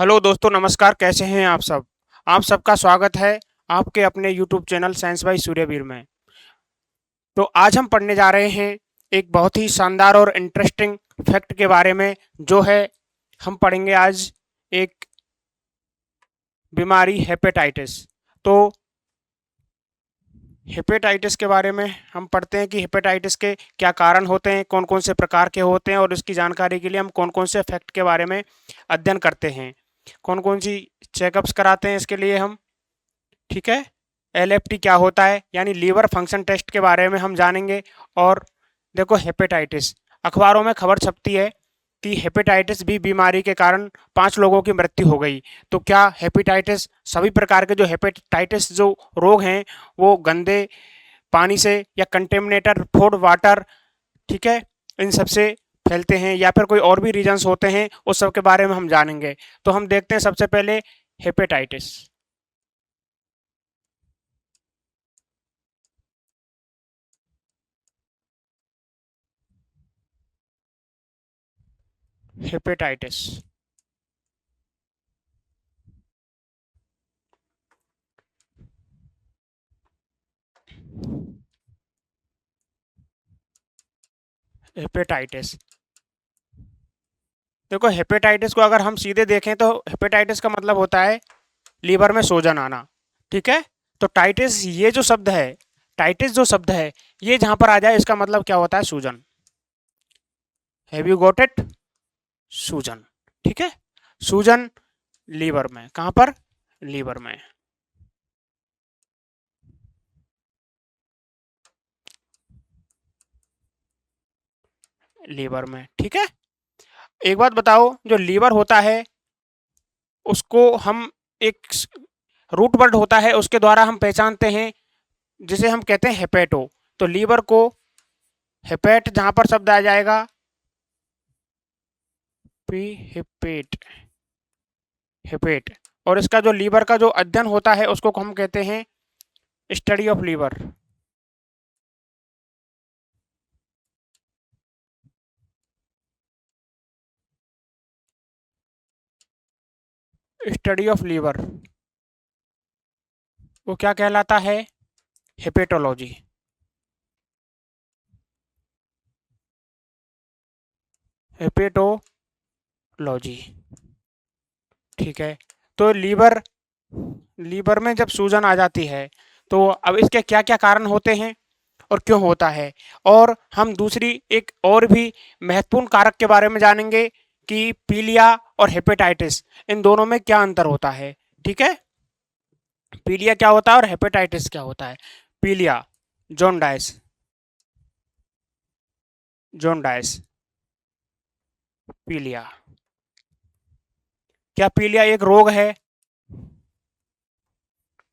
Hello दोस्तों, नमस्कार। कैसे हैं आप सब? आप सबका स्वागत है आपके अपने YouTube channel science by Suryaveer में। तो आज हम पढ़ने जा रहे हैं एक बहुत ही शानदार और इंटरेस्टिंग फैक्ट के बारे में, जो है हम पढ़ेंगे आज एक बीमारी हेपेटाइटिस। तो हेपेटाइटिस के बारे में हम पढ़ते हैं कि हेपेटाइटिस के क्या कारण होते हैं, कौन कौन से प्रकार के होते हैं, और इसकी जानकारी के लिए हम कौन कौन से फैक्ट के बारे में अध्ययन करते हैं, कौन कौन सी चेकअप्स कराते हैं इसके लिए हम। ठीक है। एलएफटी क्या होता है, यानी लीवर फंक्शन टेस्ट के बारे में हम जानेंगे। और देखो, हेपेटाइटिस, अखबारों में खबर छपती है कि हेपेटाइटिस बी बीमारी के कारण 5 लोगों की मृत्यु हो गई। तो क्या हेपेटाइटिस, सभी प्रकार के जो हेपेटाइटिस जो रोग हैं, वो गंदे पानी से या कंटेमिनेटेड फूड वाटर, ठीक है, इन सबसे फैलते हैं, या फिर कोई और भी रीजंस होते हैं, उस सब के बारे में हम जानेंगे। तो हम देखते हैं सबसे पहले हेपेटाइटिस। हेपेटाइटिस हेपेटाइटिस देखो, हेपेटाइटिस को अगर हम सीधे देखें तो हेपेटाइटिस का मतलब होता है लीवर में सूजन आना। ठीक है। तो टाइटिस, ये जो शब्द है, टाइटिस जो शब्द है, ये जहां पर आ जाए इसका मतलब क्या होता है? सूजन। Have you got it? सूजन। ठीक है। सूजन लीवर में, कहां पर? लीवर में। लीवर में, ठीक है। एक बात बताओ, जो लीवर होता है उसको हम एक रूट वर्ड होता है, उसके द्वारा हम पहचानते हैं, जिसे हम कहते हैं हेपेटो। तो लीवर को हेपेट जहां पर शब्द आ जाएगा, पी, हेपेट, हेपेट। और इसका जो लीवर का जो अध्ययन होता है उसको हम कहते हैं study of liver. Study of liver, वो क्या कहलाता है? हेपेटोलॉजी। हेपेटोलॉजी। ठीक है। तो लीवर, लीवर में जब सूजन आ जाती है, तो अब इसके क्या क्या कारण होते हैं और क्यों होता है। और हम दूसरी एक और भी महत्वपूर्ण कारक के बारे में जानेंगे कि पीलिया और हेपेटाइटिस, इन दोनों में क्या अंतर होता है। ठीक है। पीलिया क्या होता है और हेपेटाइटिस क्या होता है? पीलिया, जॉन्डाइस, जॉन्डाइस, पीलिया। क्या पीलिया एक रोग है?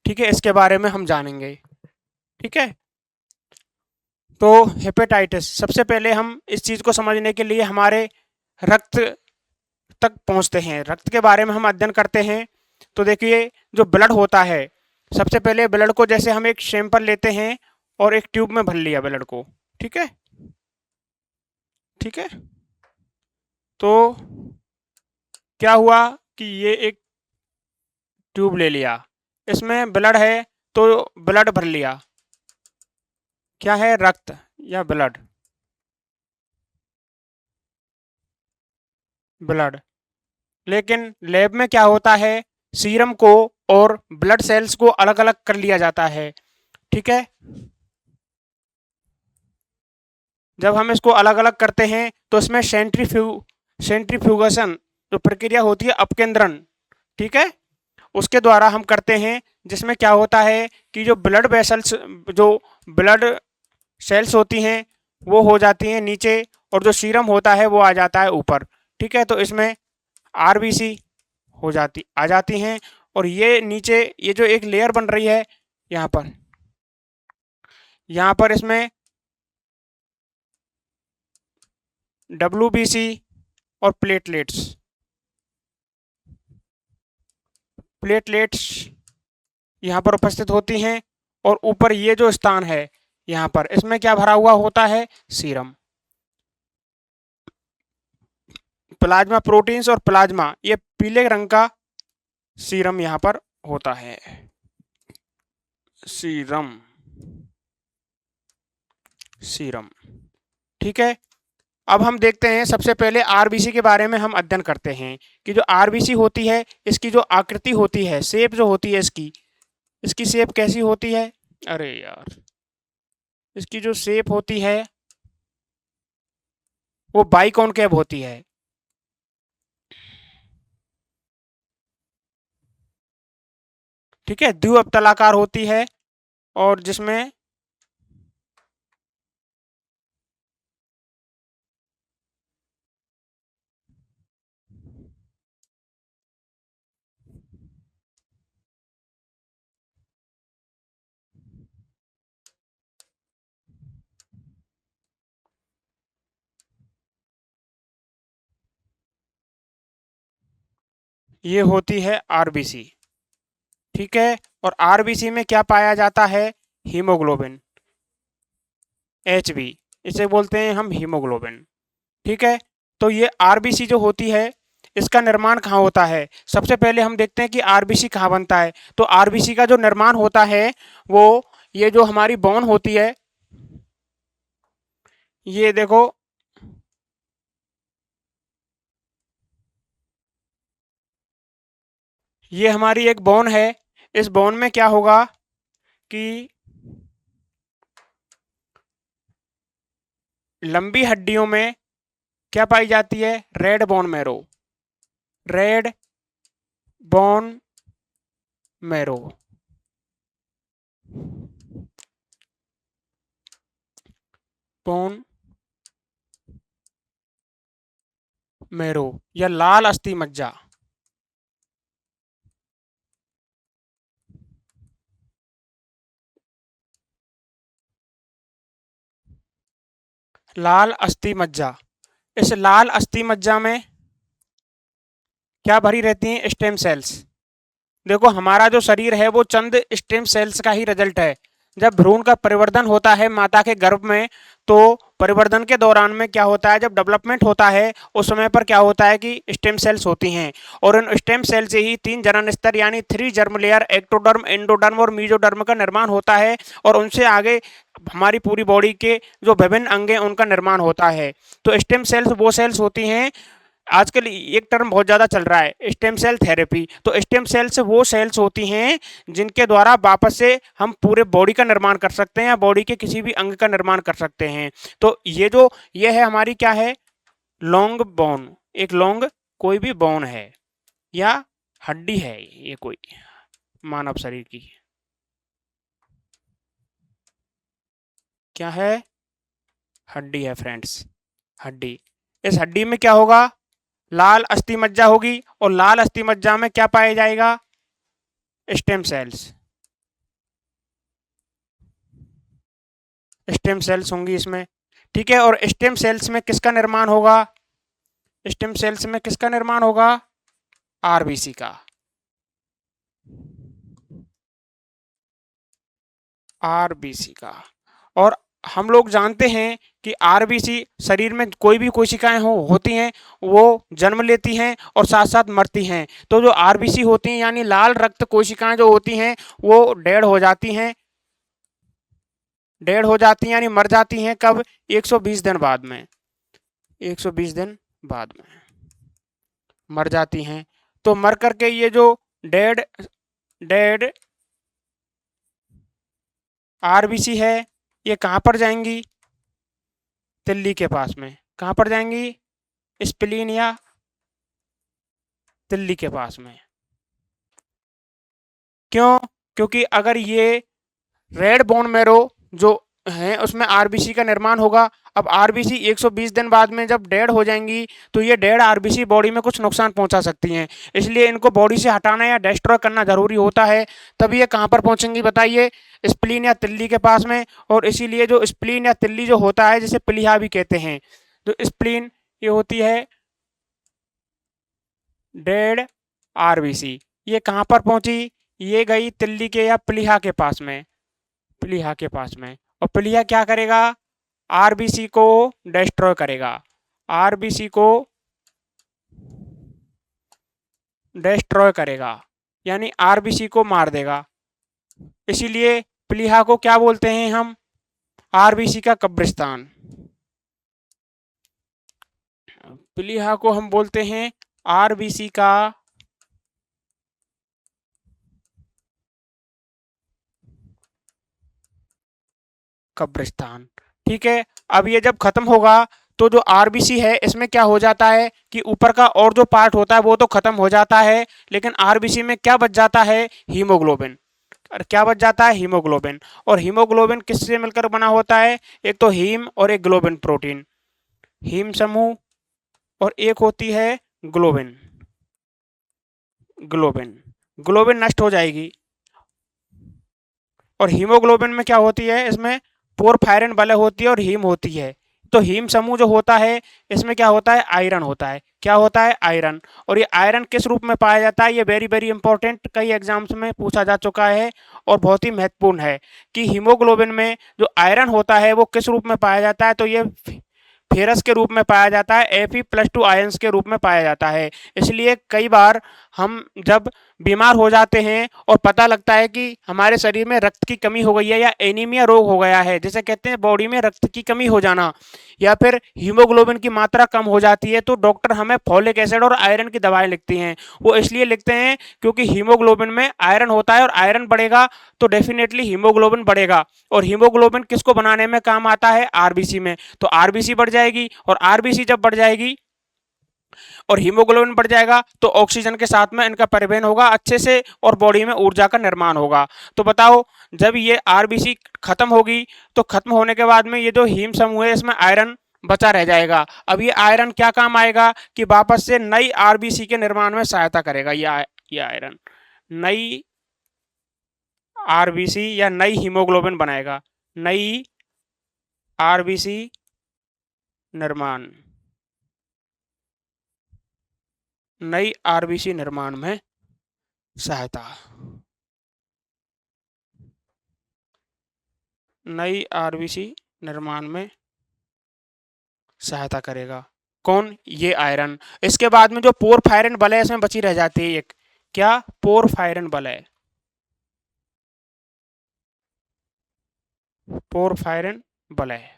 ठीक है, इसके बारे में हम जानेंगे। ठीक है। तो हेपेटाइटिस, सबसे पहले हम इस चीज को समझने के लिए हमारे रक्त तक पहुंचते हैं, रक्त के बारे में हम अध्ययन करते हैं। तो देखिए, जो ब्लड होता है, सबसे पहले ब्लड को जैसे हम एक सैंपल लेते हैं और एक ट्यूब में भर लिया ब्लड को। ठीक है। ठीक है। तो क्या हुआ कि ये एक ट्यूब ले लिया, इसमें ब्लड है, तो ब्लड भर लिया। क्या है? रक्त या ब्लड, ब्लड। लेकिन लैब में क्या होता है, सीरम को और ब्लड सेल्स को अलग अलग कर लिया जाता है। ठीक है। जब हम इसको अलग अलग करते हैं तो इसमें सेंट्रीफ्यूगेशन जो प्रक्रिया होती है, अपकेंद्रण, ठीक है, उसके द्वारा हम करते हैं। जिसमें क्या होता है कि जो ब्लड वेसल्स, जो ब्लड सेल्स होती हैं, वो हो जाती हैं नीचे, और जो सीरम होता है वो आ जाता है ऊपर। ठीक है। तो इसमें आरबीसी आ जाती हैं। और ये नीचे, ये जो एक लेयर बन रही है यहाँ पर, यहाँ पर इसमें डब्ल्यूबीसी और प्लेटलेट्स, प्लेटलेट्स यहाँ पर उपस्थित होती हैं। और ऊपर ये जो स्थान है, यहाँ पर इसमें क्या भरा हुआ होता है? सीरम। प्लाज्मा प्रोटीन्स और प्लाज्मा, ये पीले रंग का सीरम यहाँ पर होता है, सीरम, सीरम। ठीक है, अब हम देखते हैं सबसे पहले आरबीसी के बारे में हम अध्ययन करते हैं कि जो आरबीसी होती है इसकी जो आकृति होती है, शेप जो होती है इसकी, इसकी शेप कैसी होती है? अरे यार, इसकी जो शेप होती है वो बाइकॉनकेव होती है। ठीक है, द्विअवतलाकार होती है और जिसमें ये होती है आरबीसी। ठीक है, और आरबीसी में क्या पाया जाता है? हीमोग्लोबिन, एचबी, इसे बोलते हैं हम हीमोग्लोबिन। ठीक है, तो ये आरबीसी जो होती है इसका निर्माण कहाँ होता है? सबसे पहले हम देखते हैं कि आरबीसी कहाँ बनता है। तो आरबीसी का जो निर्माण होता है वो, ये जो हमारी बोन होती है, ये देखो, ये हमारी एक बोन है। इस बोन में क्या होगा कि लंबी हड्डियों में क्या पाई जाती है? Red bone marrow, red bone marrow. Bone marrow या लाल अस्थि मज्जा, लाल अस्थि मज्जा। इस लाल अस्थि मज्जा में क्या भरी रहती हैं? Stem cells. देखो, हमारा जो शरीर है वो चंद स्टेम सेल्स का ही रिजल्ट है। जब भ्रूण का परिवर्धन होता है माता के गर्भ में, तो परिवर्धन के दौरान में क्या होता है, जब डेवलपमेंट होता है उस समय पर क्या होता है कि स्टेम सेल्स होती हैं, और इन स्टेम सेल से ही 3 जनन स्तर यानी 3 जर्म लेयर, एक्टोडर्म, एंडोडर्म और मीजोडर्म का निर्माण होता है, और उनसे आगे हमारी पूरी बॉडी के जो विभिन्न अंग हैं उनका निर्माण होता है। तो स्टेम सेल्स वो सेल्स होती हैं, आजकल एक टर्म बहुत ज़्यादा चल रहा है, स्टेम सेल थेरेपी। तो स्टेम सेल्स वो सेल्स होती हैं जिनके द्वारा वापस से हम पूरे बॉडी का निर्माण कर सकते हैं या बॉडी के किसी भी अंग का निर्माण कर सकते हैं। तो ये है हमारी क्या है? लॉन्ग बोन, एक लॉन्ग कोई भी बोन है या हड्डी है, ये कोई मानव शरीर की क्या है? हड्डी है फ्रेंड्स, हड्डी। इस हड्डी में क्या होगा? लाल अस्थि मज्जा होगी, और लाल अस्थि मज्जा में क्या पाया जाएगा? स्टेम सेल्स, स्टेम सेल्स होंगी इसमें। ठीक है, और स्टेम सेल्स में किसका निर्माण होगा? स्टेम सेल्स में किसका निर्माण होगा? आरबीसी का, आरबीसी का। और हम लोग जानते हैं कि आरबीसी शरीर में कोई भी कोशिकाएं होती हैं वो जन्म लेती हैं और साथ साथ मरती हैं। तो जो आरबीसी होती हैं यानी लाल रक्त कोशिकाएं जो होती हैं वो डेड हो जाती हैं, डेड हो जाती हैं यानी मर जाती हैं। कब? 120 दिन बाद में, 120 दिन बाद में मर जाती हैं। तो मर करके ये जो डेड डेड आरबीसी है ये कहाँ पर जाएंगी? तिल्ली के पास में। कहाँ पर जाएंगी? स्प्लीन या तिल्ली के पास में। क्यों? क्योंकि अगर ये रेड बोन मैरो जो है उसमें आरबीसी का निर्माण होगा। अब आरबीसी 120 दिन बाद में जब डेड हो जाएंगी तो ये डेड आरबीसी बॉडी में कुछ नुकसान पहुंचा सकती हैं, इसलिए इनको बॉडी से हटाना या डिस्ट्रॉय करना जरूरी होता है। तब ये कहाँ पर पहुंचेंगी बताइए? स्प्लीन या तिल्ली के पास में। और इसीलिए जो स्प्लीन या तिल्ली जो होता है जिसे प्लीहा भी कहते हैं, तो स्प्लीन ये होती है डेड आरबीसी। ये कहाँ पर पहुंची? ये गई तिल्ली के या प्लीहा के पास में, प्लीहा के पास में। और प्लीहा क्या करेगा? आरबीसी को डिस्ट्रॉय करेगा, आरबीसी को डिस्ट्रॉय करेगा, यानी आरबीसी को मार देगा। इसीलिए प्लीहा को क्या बोलते हैं हम? आरबीसी का कब्रिस्तान। प्लीहा को हम बोलते हैं आरबीसी का कब्रिस्तान। ठीक है, अब ये जब खत्म होगा तो जो आरबीसी है इसमें क्या हो जाता है कि ऊपर का और जो पार्ट होता है वो तो खत्म हो जाता है, लेकिन आरबीसी में क्या बच जाता है? हीमोग्लोबिन। और क्या बच जाता है? हीमोग्लोबिन। और हीमोग्लोबिन किससे मिलकर बना होता है? एक तो हीम और एक ग्लोबिन प्रोटीन, हीम समूह, और एक होती है ग्लोबिन। ग्लोबिन ग्लोबिन नष्ट हो जाएगी। और हीमोग्लोबिन में क्या होती है? इसमें पोरफायरिन बले होती है और हीम होती है। तो हीम समूह जो होता है इसमें क्या होता है? आयरन होता है। क्या होता है? आयरन। और ये आयरन किस रूप में पाया जाता है? ये वेरी वेरी इंपॉर्टेंट, कई एग्जाम्स में पूछा जा चुका है और बहुत ही महत्वपूर्ण है कि हीमोग्लोबिन में जो आयरन होता है वो किस रूप में पाया जाता है? तो ये फेरस के रूप में पाया जाता है, Fe+2 आयंस के रूप में पाया जाता है। इसलिए कई बार हम जब बीमार हो जाते हैं और पता लगता है कि हमारे शरीर में रक्त की कमी हो गई है या एनीमिया रोग हो गया है, जैसे कहते हैं बॉडी में रक्त की कमी हो जाना या फिर हीमोग्लोबिन की मात्रा कम हो जाती है, तो डॉक्टर हमें फॉलिक एसिड और आयरन की दवाएं लिखती हैं। वो इसलिए लिखते हैं क्योंकि हीमोग्लोबिन में आयरन होता है और आयरन बढ़ेगा तो डेफिनेटली हीमोग्लोबिन बढ़ेगा। और हीमोग्लोबिन किसको बनाने में काम आता है? आरबीसी में। तो आरबीसी बढ़ जाएगी, और आरबीसी जब बढ़ जाएगी और हीमोग्लोबिन बढ़ जाएगा तो ऑक्सीजन के साथ में इनका परिवहन होगा अच्छे से और बॉडी में ऊर्जा का निर्माण होगा। तो बताओ, जब ये आरबीसी खत्म होगी तो खत्म होने के बाद में ये जो हीम समूह है इसमें आयरन बचा रह जाएगा। अब ये आयरन क्या काम आएगा कि वापस से नई आरबीसी के निर्माण में सहायता करेगा। ये आयरन नई आरबीसी या नई हीमोग्लोबिन बनाएगा, नई आरबीसी निर्माण, नई आरबीसी निर्माण में सहायता, नई आरबीसी निर्माण में सहायता करेगा। कौन? ये आयरन। इसके बाद में जो पोरफायरिन बल है इसमें बची रह जाती है एक, क्या? पोरफायरिन बल है, पोरफायरिन बल है।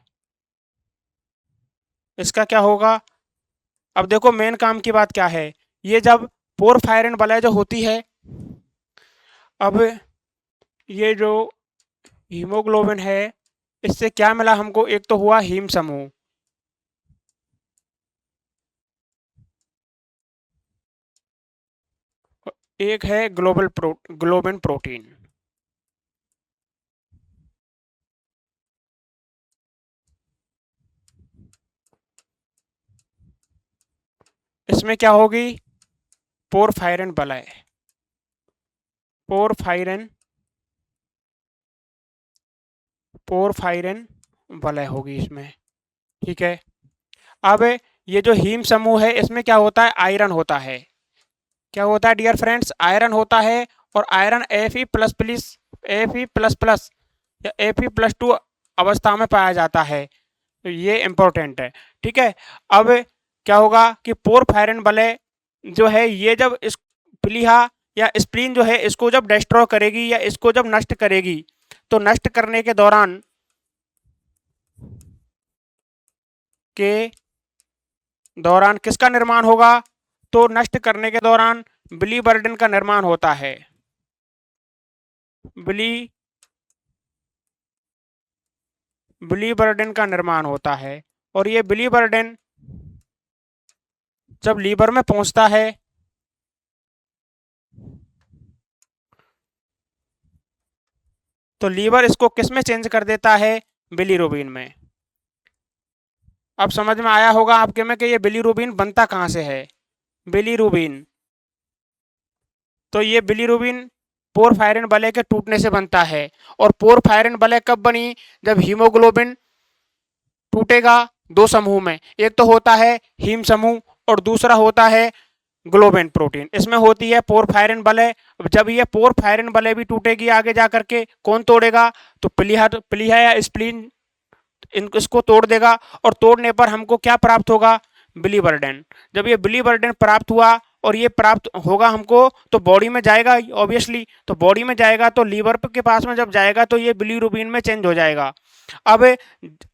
इसका क्या होगा? अब देखो मेन काम की बात क्या है, ये जब पोरफायरिन बल जो होती है, अब ये जो हीमोग्लोबिन है इससे क्या मिला हमको? एक तो हुआ हीम समूह, एक है ग्लोबिन प्रोटीन। इसमें क्या होगी? पोरफायरिन बलय, पोरफायरिन पोरफायरिन वलय होगी इसमें। ठीक है, अब ये जो हीम समूह है इसमें क्या होता है? आयरन होता है। क्या होता है डियर फ्रेंड्स? आयरन होता है। और आयरन Fe++ या Fe+2 अवस्था में पाया जाता है। तो ये इंपॉर्टेंट है। ठीक है, अब क्या होगा कि पोरफायरिन बलय जो है ये जब इस प्लीहा या स्प्लीन जो है इसको जब डिस्ट्रॉय करेगी या इसको जब नष्ट करेगी, तो नष्ट करने के दौरान किसका निर्माण होगा? तो नष्ट करने के दौरान बिलीवर्डिन का निर्माण होता है। बिलीवर्डिन का निर्माण होता है। और ये बिलीवर्डिन जब लीवर में पहुंचता है तो लीवर इसको किस में चेंज कर देता है? बिलीरुबिन में। अब समझ में आया होगा आपके में कि ये बिलीरुबिन बनता कहाँ से है? बिलीरुबिन, तो ये बिलीरुबिन पोरफायरिन बलय के टूटने से बनता है। और पोरफायरिन बलय कब बनी? जब हीमोग्लोबिन टूटेगा दो समूह में, एक तो होता है हीम समूह और दूसरा होता है ग्लोबिन प्रोटीन। इसमें होती है पोरफायरिन बलय। जब ये पोरफायरिन बलय भी टूटेगी आगे जा करके, कौन तोड़ेगा? तो प्लीहा या स्प्लीन इसको तोड़ देगा। और तोड़ने पर हमको क्या प्राप्त होगा? बिलीवर्डेन। जब ये बिलीवर्डेन प्राप्त हुआ और ये प्राप्त होगा हमको तो बॉडी में जाएगा ऑब्वियसली, तो बॉडी में जाएगा तो लीवर के पास में जब जाएगा तो ये बिलीरुबिन में चेंज हो जाएगा। अब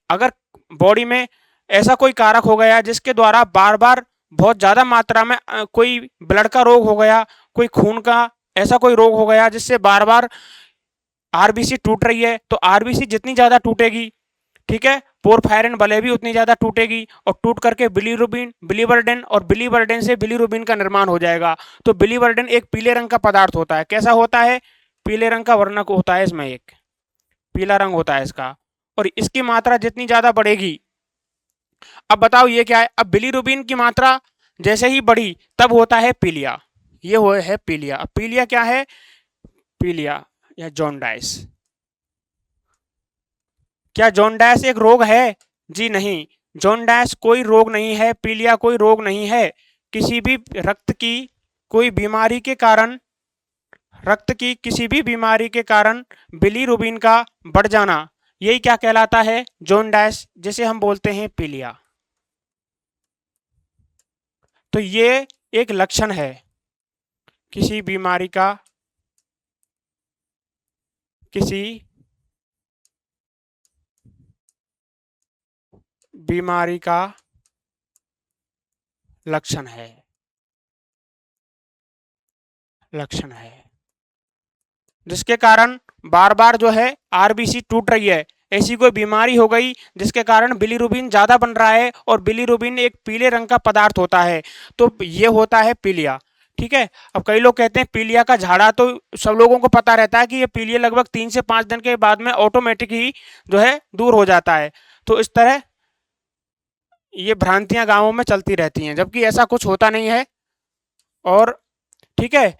अगर बॉडी में ऐसा कोई कारक हो गया जिसके द्वारा बार बार बहुत ज़्यादा मात्रा में कोई ब्लड का रोग हो गया, कोई खून का ऐसा कोई रोग हो गया जिससे बार बार आरबीसी टूट रही है, तो आरबीसी जितनी ज़्यादा टूटेगी, ठीक है, पोरफायरिन भले भी उतनी ज़्यादा टूटेगी और टूट करके बिलीरुबिन, बिलीवर्डेन और बिलीवर्डेन से बिलीरुबिन का निर्माण हो जाएगा। तो बिलीवर्डेन एक पीले रंग का पदार्थ होता है। कैसा होता है? पीले रंग का वर्णक होता है, इसमें एक पीला रंग होता है इसका, और इसकी मात्रा जितनी ज़्यादा बढ़ेगी, अब बताओ ये क्या है? अब बिलीरुबिन की मात्रा जैसे ही बढ़ी तब होता है पीलिया, ये वो है पीलिया। अब पीलिया क्या है? पीलिया या जॉन्डाइस। क्या जॉन्डाइस एक रोग है? जी नहीं, जॉन्डाइस कोई रोग नहीं है, पीलिया कोई रोग नहीं है। किसी भी रक्त की कोई बीमारी के कारण, रक्त की किसी भी बीमारी के कारण बिलीरुबिन का बढ़ जाना, यही क्या कहलाता है? जॉन्डाइस, जिसे हम बोलते हैं पीलिया। तो ये एक लक्षण है किसी बीमारी का, किसी बीमारी का लक्षण है, लक्षण है, जिसके कारण बार बार जो है आरबीसी टूट रही है। ऐसी कोई बीमारी हो गई जिसके कारण बिलीरुबिन ज़्यादा बन रहा है, और बिलीरुबिन एक पीले रंग का पदार्थ होता है, तो ये होता है पीलिया। ठीक है। अब कई लोग कहते हैं पीलिया का झाड़ा, तो सब लोगों को पता रहता है कि ये पीलिया लगभग 3 से 5 दिन के बाद में ऑटोमेटिक ही जो है दूर हो जाता है। तो इस तरह ये भ्रांतियां गांवों में चलती रहती हैं, जबकि ऐसा कुछ होता नहीं है। और ठीक है,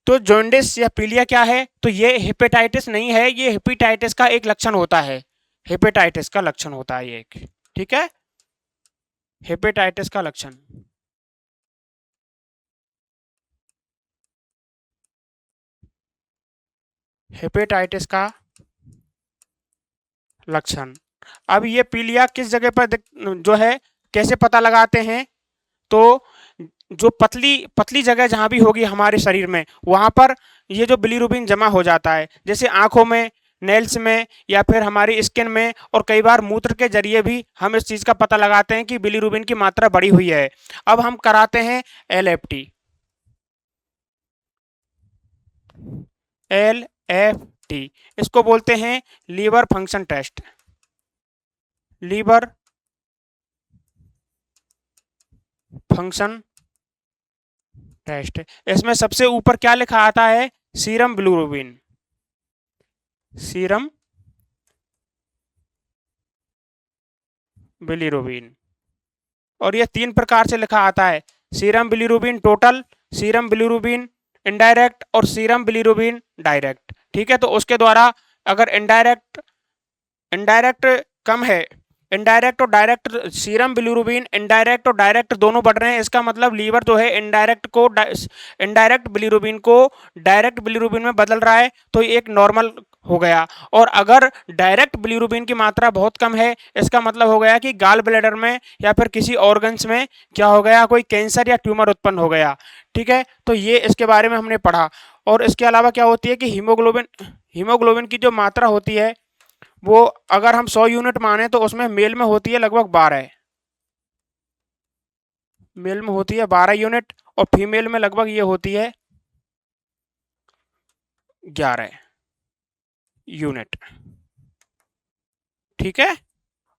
तो जॉन्डिस या पीलिया क्या है? तो ये हेपेटाइटिस नहीं है, ये हेपेटाइटिस का एक लक्षण होता है, हेपेटाइटिस का लक्षण होता है ये एक। ठीक है, हेपेटाइटिस का लक्षण। हेपेटाइटिस का लक्षण। अब ये पीलिया किस जगह पर जो है कैसे पता लगाते हैं? तो जो पतली पतली जगह जहां भी होगी हमारे शरीर में, वहां पर ये जो बिलीरुबिन जमा हो जाता है, जैसे आंखों में, नेल्स में, या फिर हमारी स्किन में, और कई बार मूत्र के जरिए भी हम इस चीज का पता लगाते हैं कि बिलीरुबिन की मात्रा बढ़ी हुई है। अब हम कराते हैं LFT, LFT, इसको बोलते हैं liver function test, liver function test. इसमें सबसे ऊपर क्या लिखा आता है? Serum bilirubin, serum bilirubin. और ये 3 प्रकार से लिखा आता है, serum bilirubin total, serum bilirubin indirect और सीरम बिलीरुबिन डायरेक्ट। ठीक है, तो उसके द्वारा अगर इनडायरेक्ट इनडायरेक्ट कम है, इनडायरेक्ट और डायरेक्ट, सीरम बिलीरुबिन इनडायरेक्ट और डायरेक्ट दोनों बढ़ रहे हैं, इसका मतलब लीवर जो है इनडायरेक्ट बिलीरुबिन को डायरेक्ट बिलीरुबिन में बदल रहा है, तो ये एक नॉर्मल हो गया। और अगर डायरेक्ट बिलीरुबिन की मात्रा बहुत कम है, इसका मतलब हो गया कि गाल ब्लैडर में या फिर किसी ऑर्गन्स में क्या हो गया, कोई कैंसर या ट्यूमर उत्पन्न हो गया। ठीक है, तो ये इसके बारे में हमने पढ़ा। और इसके अलावा क्या होती है कि हीमोग्लोबिन, हीमोग्लोबिन की जो मात्रा होती है वो अगर हम 100 यूनिट माने तो उसमें मेल में होती है लगभग 12, मेल में होती है 12 यूनिट, और फीमेल में लगभग ये होती है 11 यूनिट। ठीक है।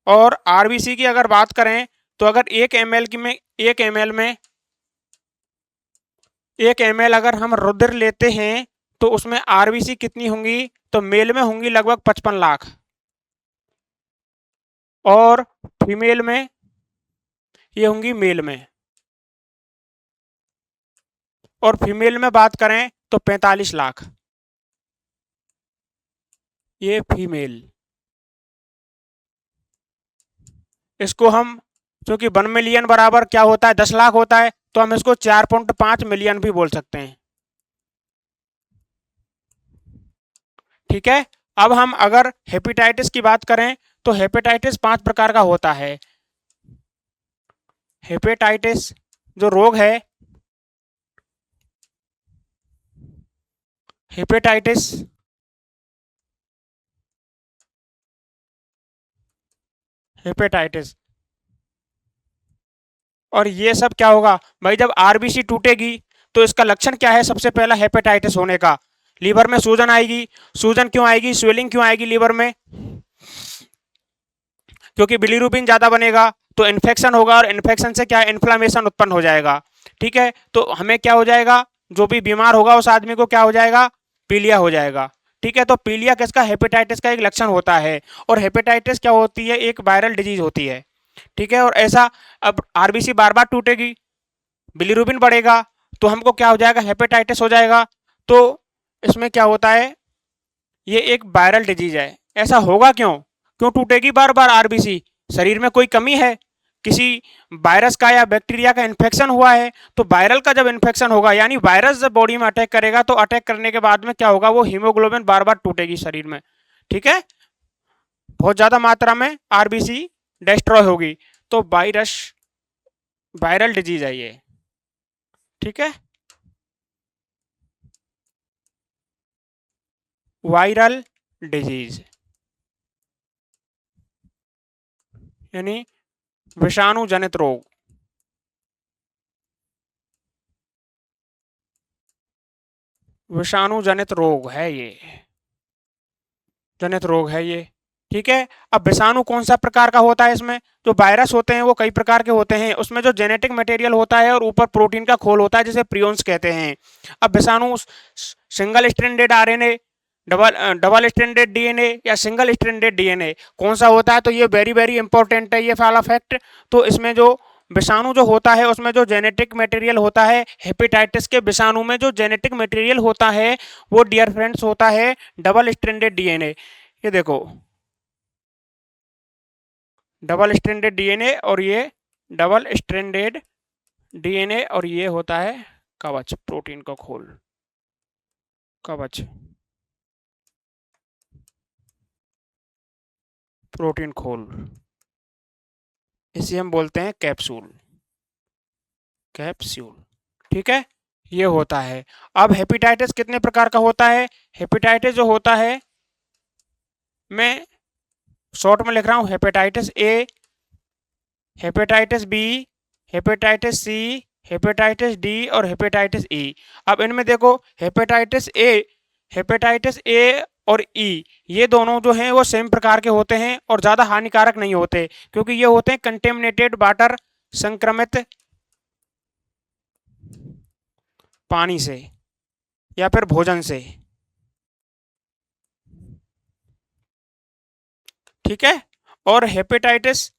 और आरबीसी की अगर बात करें तो अगर 1 ml की में 1 ml में 1 ml अगर हम रुधिर लेते हैं तो उसमें आरबीसी कितनी होंगी? तो मेल में होंगी लगभग 55 लाख, और फीमेल में ये होंगी मेल में, और फीमेल में बात करें तो 45 लाख, ये फीमेल। इसको हम, क्योंकि 1 मिलियन बराबर क्या होता है? 10 लाख होता है, तो हम इसको 4.5 मिलियन भी बोल सकते हैं। ठीक है। अब हम अगर हेपेटाइटिस की बात करें तो हेपेटाइटिस 5 प्रकार का होता है। हेपेटाइटिस जो रोग है हेपेटाइटिस हेपेटाइटिस और ये सब क्या होगा भाई, जब आरबीसी टूटेगी तो इसका लक्षण क्या है, सबसे पहला हेपेटाइटिस होने का, लीवर में सूजन आएगी। सूजन क्यों आएगी, स्वेलिंग क्यों आएगी लीवर में, क्योंकि बिलीरुबिन ज्यादा बनेगा तो इन्फेक्शन होगा, और इन्फेक्शन से क्या इन्फ्लामेशन उत्पन्न हो जाएगा। ठीक है, तो हमें क्या हो जाएगा, जो भी बीमार होगा उस आदमी को क्या हो जाएगा, पीलिया हो जाएगा। ठीक है, तो पीलिया किसका, हेपेटाइटिस का एक लक्षण होता है। और हेपेटाइटिस क्या होती है, एक वायरल डिजीज होती है। ठीक है, और ऐसा अब आरबीसी बार बार टूटेगी, बिलीरुबिन बढ़ेगा, तो हमको क्या हो जाएगा, हेपेटाइटिस हो जाएगा। तो इसमें क्या होता है, ये एक वायरल डिजीज है। ऐसा होगा क्यों, क्यों टूटेगी बार बार आरबीसी, शरीर में कोई कमी है, किसी वायरस का या बैक्टीरिया का इन्फेक्शन हुआ है। तो वायरल का जब इन्फेक्शन होगा, यानी वायरस जब बॉडी में अटैक करेगा, तो अटैक करने के बाद में क्या होगा, वो हीमोग्लोबिन बार बार टूटेगी शरीर में। ठीक है, बहुत ज्यादा मात्रा में आरबीसी डिस्ट्रॉय होगी। तो वायरस वायरल डिजीज है ये। ठीक है, वायरल डिजीज यानी विषाणु जनित रोग। विषाणु जनित रोग है ये, जनित रोग है ये। ठीक है, अब विषाणु कौन सा प्रकार का होता है, इसमें जो वायरस होते हैं वो कई प्रकार के होते हैं, उसमें जो जेनेटिक मटेरियल होता है और ऊपर प्रोटीन का खोल होता है जिसे प्रियोन्स कहते हैं। अब विषाणु single stranded RNA, double double stranded DNA या सिंगल स्ट्रैंडेड डीएनए कौन सा होता है, तो ये वेरी वेरी इंपॉर्टेंट है ये वाला फैक्ट। तो इसमें जो विषाणु जो होता है उसमें जो जेनेटिक मटेरियल होता है, हेपेटाइटिस के विषाणु में जो जेनेटिक मटेरियल होता है वो डियर फ्रेंड्स होता है डबल स्ट्रैंडेड डीएनए। ये देखो, डबल स्ट्रैंडेड डीएनए, और ये डबल स्ट्रैंडेड डीएनए, और ये होता है कवच, प्रोटीन का खोल, कवच, प्रोटीन खोल, इसे हम बोलते हैं कैप्सूल, कैप्सूल। ठीक है, ये होता है। अब हेपेटाइटिस कितने प्रकार का होता है, हेपेटाइटिस जो होता है, मैं शॉर्ट में लिख रहा हूं, hepatitis A, hepatitis B, hepatitis C, hepatitis D और हेपेटाइटिस ई। अब इनमें देखो, हेपेटाइटिस ए और ई, ये दोनों जो हैं वो सेम प्रकार के होते हैं और ज़्यादा हानिकारक नहीं होते, क्योंकि ये होते हैं कंटेमिनेटेड वाटर, संक्रमित पानी से या फिर भोजन से। ठीक है, और हेपेटाइटिस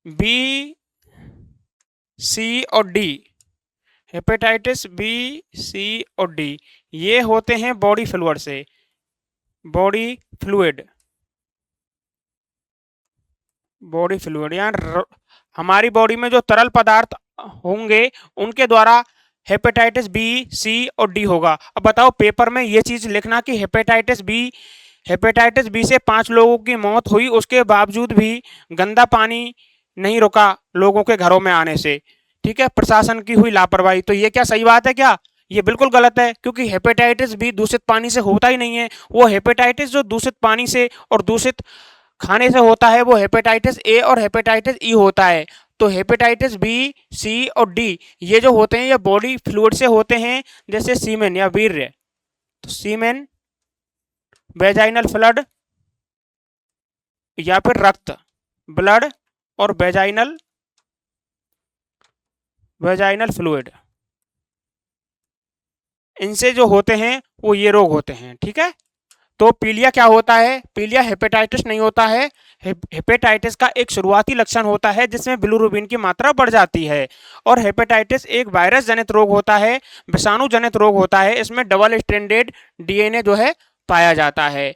बी, सी और डी, हेपेटाइटिस बी, सी और डी, ये होते हैं बॉडी फ्लूइड से, बॉडी फ्लूइड, बॉडी फ्लूइड यानी हमारी बॉडी में जो तरल पदार्थ होंगे उनके द्वारा हेपेटाइटिस बी, सी और डी होगा। अब बताओ पेपर में ये चीज लिखना कि हेपेटाइटिस बी से 5 लोगों की मौत हुई, उसके बावजूद भी गंदा पानी नहीं रुका लोगों के घरों में आने से। ठीक है, प्रशासन की हुई लापरवाही। तो ये क्या सही बात है क्या, ये बिल्कुल गलत है, क्योंकि हेपेटाइटिस बी दूषित पानी से होता ही नहीं है। वो हेपेटाइटिस जो दूषित पानी से और दूषित खाने से होता है वो हेपेटाइटिस ए और हेपेटाइटिस ई होता है। तो हेपेटाइटिस बी, सी और डी ये जो होते हैं ये बॉडी फ्लूइड से होते हैं, जैसे सीमेन या वीर्य, तो सीमेन, वेजाइनल फ्लड या फिर रक्त, ब्लड, और वेजाइनल वेजाइनल फ्लूइड, इनसे जो होते हैं वो ये रोग होते हैं। ठीक है, तो पीलिया क्या होता है, पीलिया हेपेटाइटिस नहीं होता है। हेपेटाइटिस का एक शुरुआती लक्षण होता है जिसमें बिलिरुबिन की मात्रा बढ़ जाती है। और हेपेटाइटिस एक वायरस जनित रोग होता है, विषाणु जनित रोग होता है, इसमें डबल स्ट्रैंडेड डीएनए जो है पाया जाता है।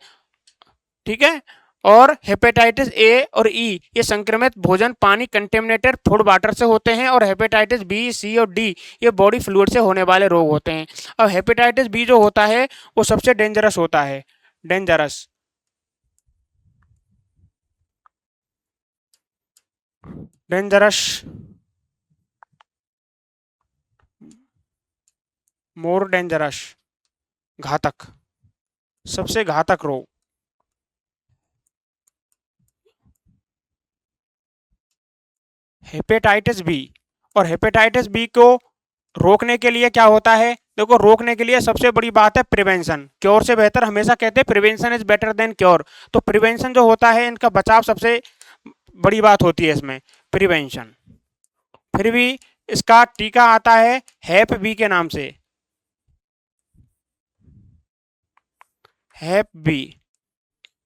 ठीक है, और हेपेटाइटिस ए और ई ये संक्रमित भोजन, पानी, कंटेमिनेटेड फूड वाटर से होते हैं। और हेपेटाइटिस बी, सी और डी ये बॉडी फ्लूइड से होने वाले रोग होते हैं। अब हेपेटाइटिस बी जो होता है वो सबसे डेंजरस होता है, डेंजरस, डेंजरस, मोर डेंजरस, घातक। सबसे घातक रोग। Hepatitis B. और हेपेटाइटिस बी को रोकने के लिए क्या होता है? देखो, रोकने के लिए सबसे बड़ी बात है प्रिवेंशन। क्योर से बेहतर, हमेशा कहते हैं prevention is better than cure. तो प्रिवेंशन जो होता है, इनका बचाव सबसे बड़ी बात होती है इसमें, प्रिवेंशन। फिर भी इसका टीका आता है हैप बी के नाम से। हैप बी,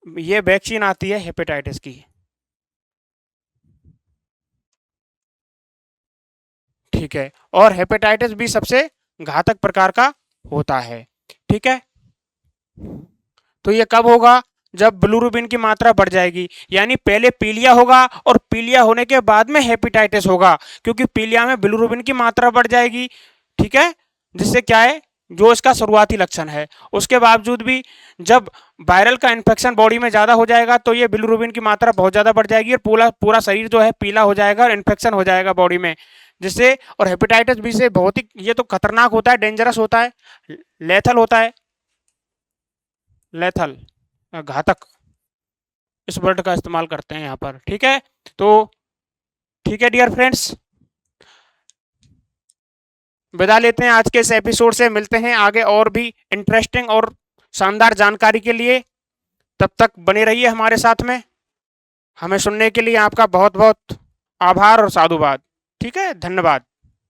ये वैक्सीन आती है हेपेटाइटिस की। ठीक है, और हेपेटाइटिस बी सबसे घातक प्रकार का होता है। ठीक है, तो ये कब होगा? जब बिलिरुबिन की मात्रा बढ़ जाएगी, यानी पहले पीलिया होगा और पीलिया होने के बाद में हेपेटाइटिस होगा, क्योंकि पीलिया में बिलिरुबिन की मात्रा बढ़ जाएगी। ठीक है, जिससे क्या है, जो इसका शुरुआती लक्षण है, उसके बावजूद भी जब वायरल का इन्फेक्शन बॉडी में ज़्यादा हो जाएगा तो ये बिलिरुबिन की मात्रा बहुत ज़्यादा बढ़ जाएगी और पूरा पूरा शरीर जो है पीला हो जाएगा और इन्फेक्शन हो जाएगा बॉडी में, जिससे, और हेपेटाइटिस बी से बहुत ही ये तो खतरनाक होता है, डेंजरस होता है, लेथल होता है, लेथल, घातक, इस वर्ड का इस्तेमाल करते हैं यहाँ पर। ठीक है, तो ठीक है डियर फ्रेंड्स, विदा लेते हैं आज के इस एपिसोड से। मिलते हैं आगे और भी इंटरेस्टिंग और शानदार जानकारी के लिए। तब तक बने रहिए हमारे साथ में। हमें सुनने के लिए आपका बहुत बहुत आभार और साधुवाद। ठीक है, धन्यवाद।